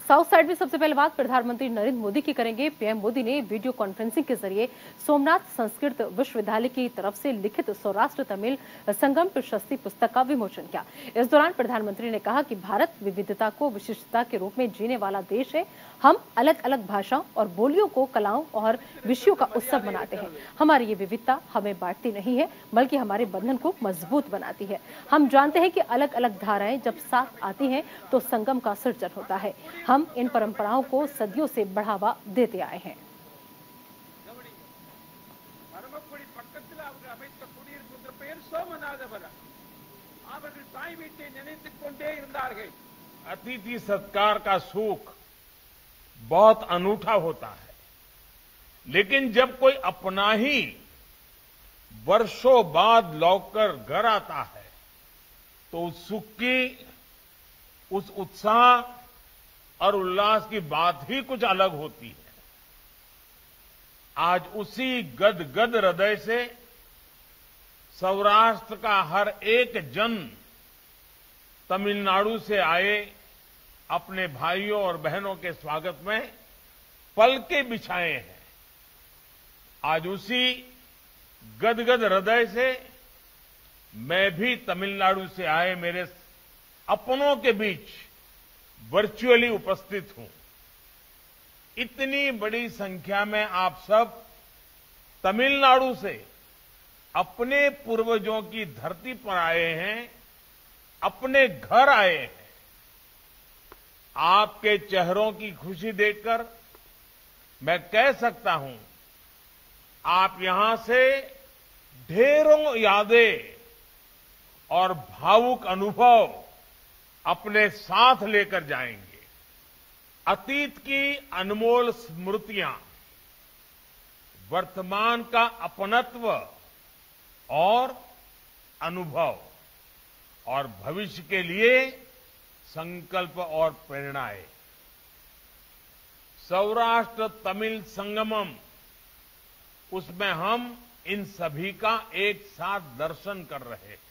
South side में सबसे पहले बात प्रधानमंत्री नरेंद्र मोदी की करेंगे। पीएम मोदी ने वीडियो कॉन्फ्रेंसिंग के जरिए सोमनाथ संस्कृत विश्वविद्यालय की तरफ से लिखित सौराष्ट्र तमिल संगम प्रशस्ति पुस्तक का विमोचन किया। इस दौरान प्रधानमंत्री ने कहा कि भारत विविधता को विशिष्टता के रूप में जीने वाला देश है। हम अलग अलग भाषाओं और बोलियों को, कलाओं और विषयों का उत्सव मनाते हैं। हमारी ये विविधता हमें बांटती नहीं है, बल्कि हमारे बंधन को मजबूत बनाती है। हम जानते हैं कि अलग अलग धाराएं जब साथ आती हैं तो संगम का सृजन होता है। हम इन परंपराओं को सदियों से बढ़ावा देते आए हैं। अतिथि सत्कार का सुख बहुत अनूठा होता है, लेकिन जब कोई अपना ही वर्षों बाद लौटकर घर आता है तो उस सुख की, उस उत्साह और उल्लास की बात ही कुछ अलग होती है। आज उसी गदगद हृदय से सौराष्ट्र का हर एक जन तमिलनाडु से आए अपने भाइयों और बहनों के स्वागत में पलके बिछाए हैं। आज उसी गदगद हृदय से मैं भी तमिलनाडु से आए मेरे अपनों के बीच वर्चुअली उपस्थित हूं। इतनी बड़ी संख्या में आप सब तमिलनाडु से अपने पूर्वजों की धरती पर आए हैं, अपने घर आए हैं। आपके चेहरों की खुशी देखकर मैं कह सकता हूं, आप यहां से ढेरों यादें और भावुक अनुभव अपने साथ लेकर जाएंगे। अतीत की अनमोल स्मृतियां, वर्तमान का अपनत्व और अनुभव और भविष्य के लिए संकल्प और प्रेरणाएं। सौराष्ट्र तमिल संगमम, उसमें हम इन सभी का एक साथ दर्शन कर रहे हैं।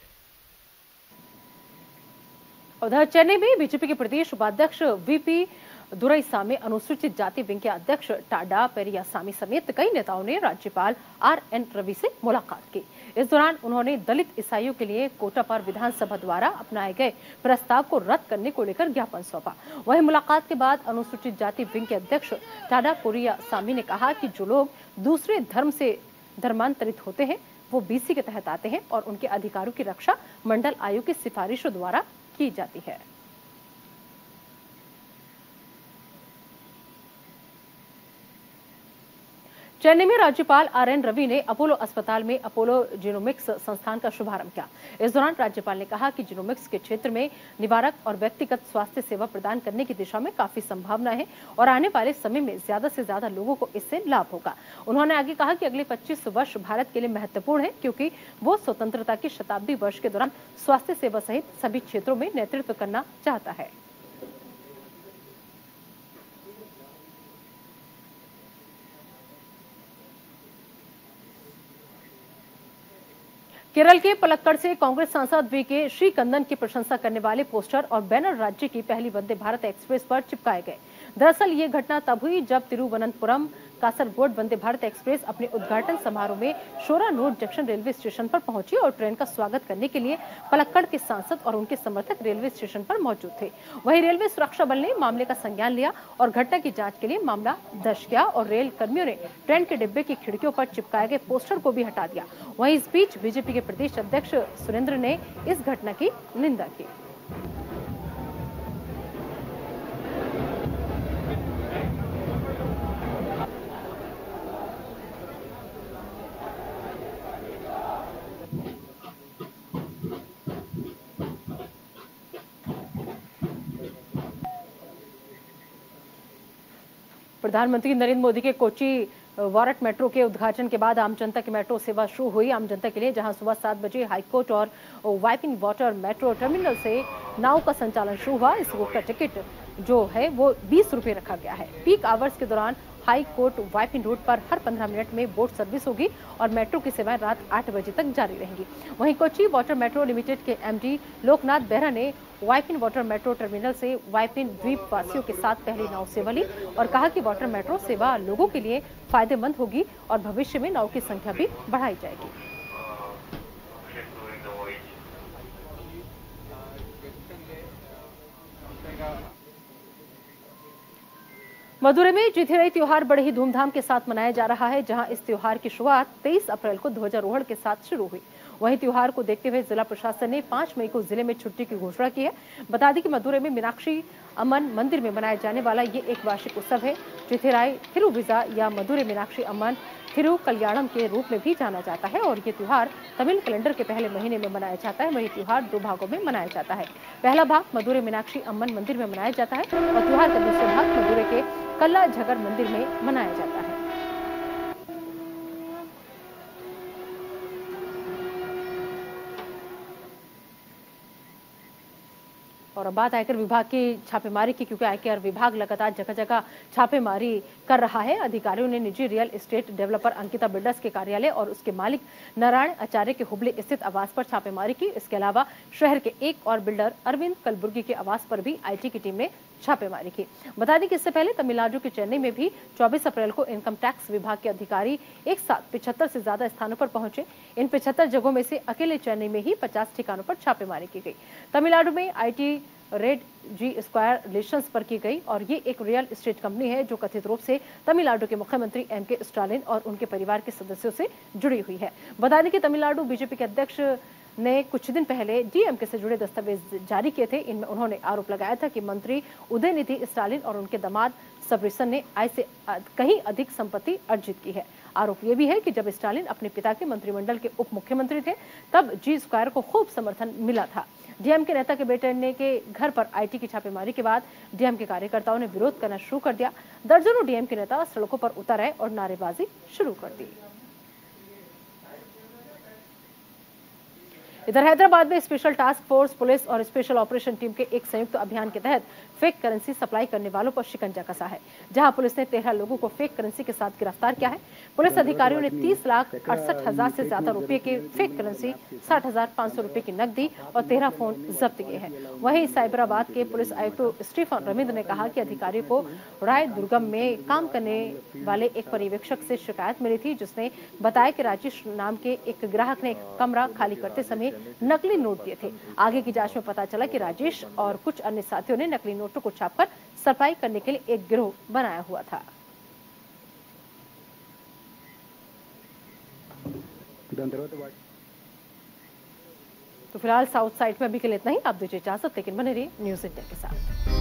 उधर चेन्नई में बीजेपी के प्रदेश उपाध्यक्ष वीपी दुरईसामी, अनुसूचित जाति विंग के अध्यक्ष टाडा पेरियासामी समेत कई नेताओं ने राज्यपाल आरएन रवि से मुलाकात की। इस दौरान उन्होंने दलित ईसाइयों के लिए कोटा पर विधानसभा द्वारा अपनाए गए प्रस्ताव को रद्द करने को लेकर ज्ञापन सौंपा। वहीं मुलाकात के बाद अनुसूचित जाति विंग के अध्यक्ष टाडा पेरियासामी ने कहा कि जो लोग दूसरे धर्म से धर्मांतरित होते हैं वो बीसी के तहत आते हैं और उनके अधिकारों की रक्षा मंडल आयोग की सिफारिशों द्वारा की जाती है। चेन्नई में राज्यपाल आरएन रवि ने अपोलो अस्पताल में अपोलो जीनोमिक्स संस्थान का शुभारंभ किया। इस दौरान राज्यपाल ने कहा कि जीनोमिक्स के क्षेत्र में निवारक और व्यक्तिगत स्वास्थ्य सेवा प्रदान करने की दिशा में काफी संभावना है और आने वाले समय में ज्यादा से ज्यादा लोगों को इससे लाभ होगा। उन्होंने आगे कहा कि अगले 25 वर्ष भारत के लिए महत्वपूर्ण है, क्योंकि वो स्वतंत्रता की शताब्दी वर्ष के दौरान स्वास्थ्य सेवा सहित सभी क्षेत्रों में नेतृत्व करना चाहता है। केरल के पलक्कड़ से कांग्रेस सांसद वीके श्रीकंदन की प्रशंसा करने वाले पोस्टर और बैनर राज्य की पहली वंदे भारत एक्सप्रेस पर चिपकाए गए। दरअसल ये घटना तब हुई जब तिरुवनंतपुरम कासरगोड वंदे भारत एक्सप्रेस अपने उद्घाटन समारोह में शोरानोड जंक्शन रेलवे स्टेशन पर पहुंची और ट्रेन का स्वागत करने के लिए पलक्कड़ के सांसद और उनके समर्थक रेलवे स्टेशन पर मौजूद थे। वहीं रेलवे सुरक्षा बल ने मामले का संज्ञान लिया और घटना की जांच के लिए मामला दर्ज किया और रेल कर्मियों ने ट्रेन के डिब्बे की खिड़कियों पर चिपकाए गए पोस्टर को भी हटा दिया। वहीं इस बीच बीजेपी के प्रदेश अध्यक्ष सुरेंद्र ने इस घटना की निंदा की। प्रधानमंत्री नरेंद्र मोदी के कोच्चि वारट मेट्रो के उद्घाटन के बाद आम जनता की मेट्रो सेवा शुरू हुई। आम जनता के लिए जहां सुबह 7 बजे हाईकोर्ट और वाइपिंग वाटर मेट्रो टर्मिनल से नाव का संचालन शुरू हुआ। इस रूट का टिकट जो है वो 20 रुपए रखा गया है। पीक आवर्स के दौरान हाई कोर्ट वाइपिन रोड पर हर 15 मिनट में बोट सर्विस होगी और मेट्रो की सेवाएं रात 8 बजे तक जारी रहेंगी। वहीं कोच्चि वाटर मेट्रो लिमिटेड के एमडी लोकनाथ बेहरा ने वाइपिन वाटर मेट्रो टर्मिनल से वाइपिन द्वीप वासियों के साथ पहली नाव सेवा ली और कहा कि वाटर मेट्रो सेवा लोगों के लिए फायदेमंद होगी और भविष्य में नाव की संख्या भी बढ़ाई जाएगी। मदुरै में चिथिराई त्योहार बड़े ही धूमधाम के साथ मनाया जा रहा है, जहां इस त्योहार की शुरुआत 23 अप्रैल को ध्वजारोहण के साथ शुरू हुई। वहीं त्योहार को देखते हुए जिला प्रशासन ने 5 मई को जिले में छुट्टी की घोषणा की है। बता दें कि मदुरै में मीनाक्षी अम्मन मंदिर में मनाया जाने वाला ये एक वार्षिक उत्सव है। चिथिराई थिरुविजा या मदुरै मीनाक्षी अम्मन थिरु कल्याणम के रूप में भी जाना जाता है और ये त्योहार तमिल कैलेंडर के पहले महीने में मनाया जाता है। वही त्योहार 2 भागों में मनाया जाता है। पहला भाग मदुरै मीनाक्षी अम्मन मंदिर में मनाया जाता है और त्योहार का दूसरा भाग मदुरै के कल्ला झगर मंदिर में मनाया जाता है। और अब बात आयकर विभाग की छापेमारी की, क्योंकि आयकर विभाग लगातार जगह जगह छापेमारी कर रहा है। अधिकारियों ने निजी real estate developer Ankita builders के कार्यालय और उसके मालिक नारायण आचार्य के हुबली स्थित आवास पर छापेमारी की। इसके अलावा शहर के एक और बिल्डर अरविंद कलबुर्गी के आवास पर भी आईटी की टीम ने छापेमारी की। बता दें कि इससे पहले तमिलनाडु के चेन्नई में भी 24 अप्रैल को इनकम टैक्स विभाग के अधिकारी एक साथ 75 से ज्यादा स्थानों पर पहुंचे। इन 75 जगहों में से अकेले चेन्नई में ही 50 ठिकानों पर छापेमारी की गई। तमिलनाडु में IT raid ji square relations पर की गई और ये एक रियल एस्टेट कंपनी है जो कथित रूप से तमिलनाडु के मुख्यमंत्री एमके स्टालिन और उनके परिवार के सदस्यों से जुड़ी हुई है। बता दें कि तमिलनाडु बीजेपी के अध्यक्ष ने कुछ दिन पहले डीएमके से जुड़े दस्तावेज जारी किए थे। इनमें उन्होंने आरोप लगाया था कि मंत्री उदयनिधि स्टालिन और उनके दामाद सबरिसन ने आय से कहीं अधिक संपत्ति अर्जित की है। आरोप यह भी है कि जब स्टालिन अपने पिता के मंत्रिमंडल के उप मुख्यमंत्री थे तब जी स्क्वायर को खूब समर्थन मिला था। डीएमके नेता के बेटे के घर पर आईटी की छापेमारी के बाद डीएमके कार्यकर्ताओं ने विरोध करना शुरू कर दिया। दर्जनों डीएमके नेता सड़कों पर उतर आए और नारेबाजी शुरू कर दी। इधर हैदराबाद में स्पेशल टास्क फोर्स, पुलिस और स्पेशल ऑपरेशन टीम के एक संयुक्त अभियान के तहत फेक करेंसी सप्लाई करने वालों पर शिकंजा कसा है, जहां पुलिस ने 13 लोगों को फेक करेंसी के साथ गिरफ्तार किया है। पुलिस अधिकारियों ने 30,68,000 से ज्यादा रुपए के फेक करेंसी, 60,500 रुपए की नकदी और 13 फोन जब्त किए हैं। वहीं साइबराबाद के पुलिस आयुक्त स्टीफन रविंद्र ने कहा कि अधिकारियों को राय दुर्गम में काम करने वाले एक पर्यवेक्षक से शिकायत मिली थी, जिसने बताया कि राजेश नाम के एक ग्राहक ने कमरा खाली करते समय नकली नोट दिए थे। आगे की जांच में पता चला कि राजेश और कुछ अन्य साथियों ने नकली नोटों को छापकर सप्लाई करने के लिए एक गिरोह बनाया हुआ था। तो फिलहाल साउथ साइड में अभी के लिए इतना ही। आप दीजिए इजाजत, लेकिन बने रहिए न्यूज़ इंडिया के साथ।